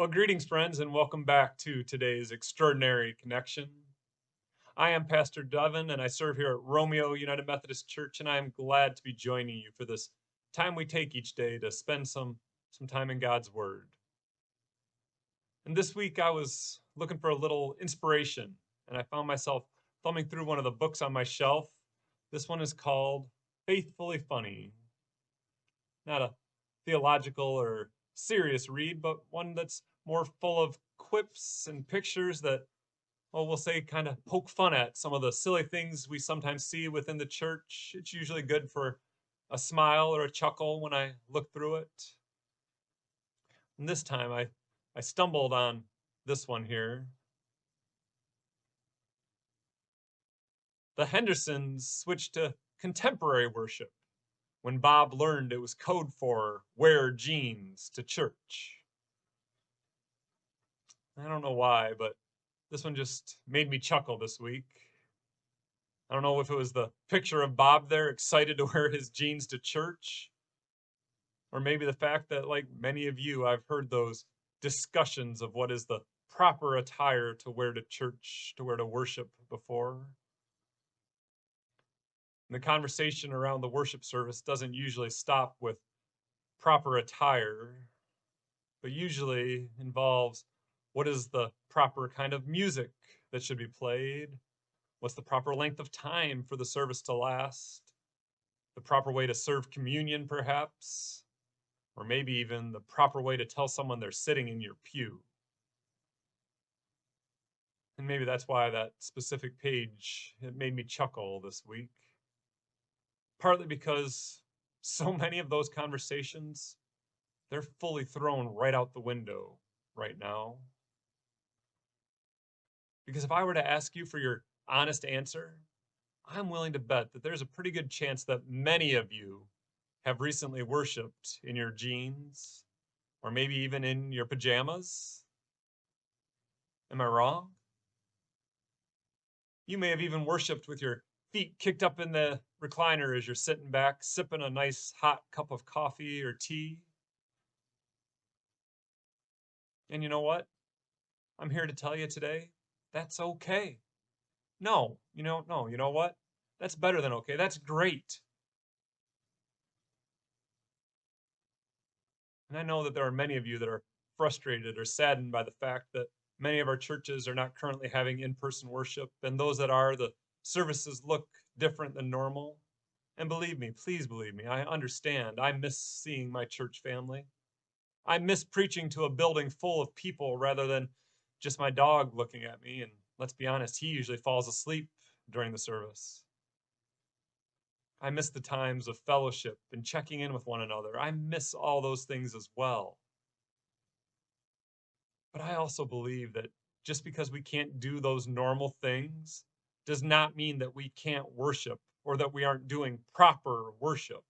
Well, greetings, friends, and welcome back to today's Extraordinary Connection. I am Pastor Devin, and I serve here at Romeo United Methodist Church, and I am glad to be joining you for this time we take each day to spend some time in God's Word. And this week I was looking for a little inspiration, and I found myself thumbing through one of the books on my shelf. This one is called Faithfully Funny. Not a theological or serious read, but one that's more full of quips and pictures that, well, we'll say kind of poke fun at some of the silly things we sometimes see within the church. It's usually good for a smile or a chuckle when I look through it. And this time I stumbled on this one here. The Hendersons switched to contemporary worship when Bob learned it was code for wear jeans to church. I don't know why, but this one just made me chuckle this week. I don't know if it was the picture of Bob there excited to wear his jeans to church, or maybe the fact that, like many of you, I've heard those discussions of what is the proper attire to wear to church, to wear to worship before. And the conversation around the worship service doesn't usually stop with proper attire, but usually involves what is the proper kind of music that should be played, what's the proper length of time for the service to last, the proper way to serve communion, perhaps, or maybe even the proper way to tell someone they're sitting in your pew. And maybe that's why that specific page, it made me chuckle this week. Partly because so many of those conversations, they're fully thrown right out the window right now. Because if I were to ask you for your honest answer, I'm willing to bet that there's a pretty good chance that many of you have recently worshiped in your jeans or maybe even in your pajamas. Am I wrong? You may have even worshiped with your feet kicked up in the recliner as you're sitting back, sipping a nice hot cup of coffee or tea. And you know what? I'm here to tell you today, that's okay. No, you know what? That's better than okay. That's great. And I know that there are many of you that are frustrated or saddened by the fact that many of our churches are not currently having in-person worship, and those that are, the services look different than normal. And believe me, please believe me, I understand. I miss seeing my church family. I miss preaching to a building full of people rather than just my dog looking at me. And let's be honest, he usually falls asleep during the service. I miss the times of fellowship and checking in with one another. I miss all those things as well. But I also believe that just because we can't do those normal things does not mean that we can't worship or that we aren't doing proper worship.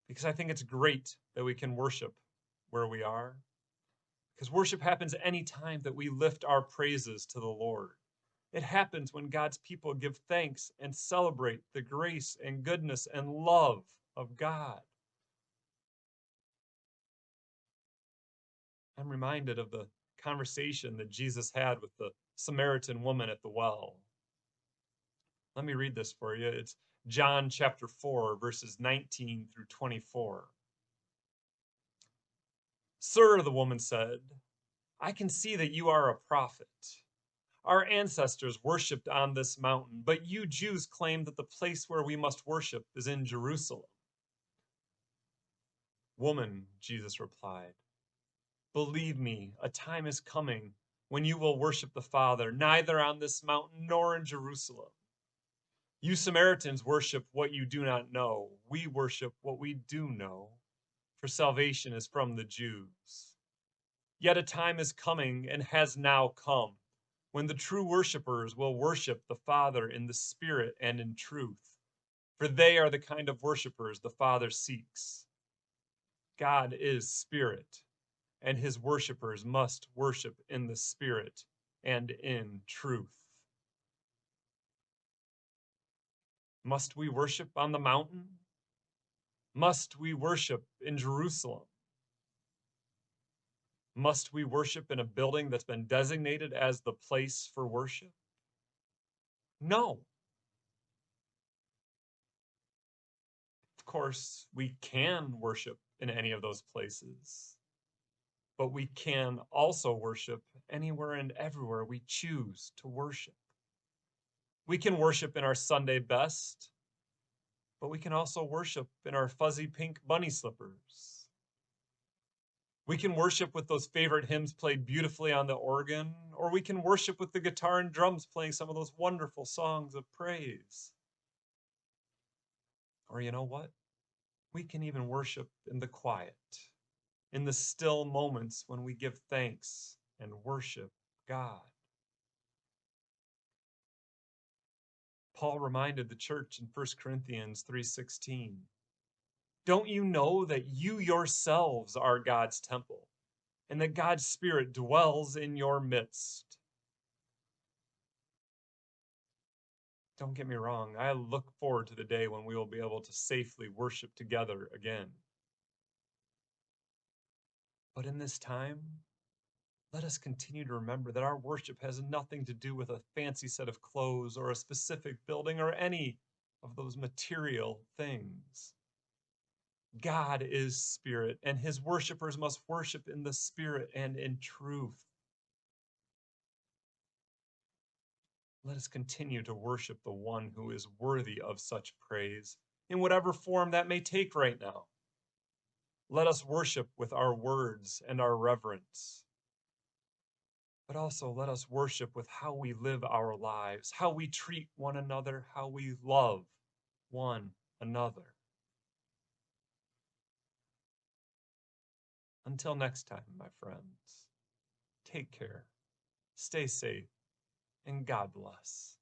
Because I think it's great that we can worship where we are. Because worship happens any time that we lift our praises to the Lord. It happens when God's people give thanks and celebrate the grace and goodness and love of God. I'm reminded of the conversation that Jesus had with the Samaritan woman at the well. Let me read this for you. It's John chapter 4, verses 19 through 24. Sir, the woman said, I can see that you are a prophet. Our ancestors worshipped on this mountain, but you Jews claim that the place where we must worship is in Jerusalem. Woman, Jesus replied, believe me, a time is coming when you will worship the Father, neither on this mountain nor in Jerusalem. You Samaritans worship what you do not know. We worship what we do know, for salvation is from the Jews. Yet a time is coming and has now come when the true worshipers will worship the Father in the Spirit and in truth, for they are the kind of worshipers the Father seeks. God is Spirit, and his worshipers must worship in the Spirit and in truth. Must we worship on the mountain? Must we worship in Jerusalem? Must we worship in a building that's been designated as the place for worship? No. Of course, we can worship in any of those places, but we can also worship anywhere and everywhere we choose to worship. We can worship in our Sunday best, but we can also worship in our fuzzy pink bunny slippers. We can worship with those favorite hymns played beautifully on the organ, or we can worship with the guitar and drums playing some of those wonderful songs of praise. Or you know what? We can even worship in the quiet, in the still moments when we give thanks and worship God. Paul reminded the church in 1 Corinthians 3:16, don't you know that you yourselves are God's temple and that God's Spirit dwells in your midst? Don't get me wrong, I look forward to the day when we will be able to safely worship together again. But in this time, let us continue to remember that our worship has nothing to do with a fancy set of clothes or a specific building or any of those material things. God is spirit, and his worshipers must worship in the spirit and in truth. Let us continue to worship the one who is worthy of such praise, in whatever form that may take right now. Let us worship with our words and our reverence. But also let us worship with how we live our lives, how we treat one another, how we love one another. Until next time, my friends, take care, stay safe, and God bless.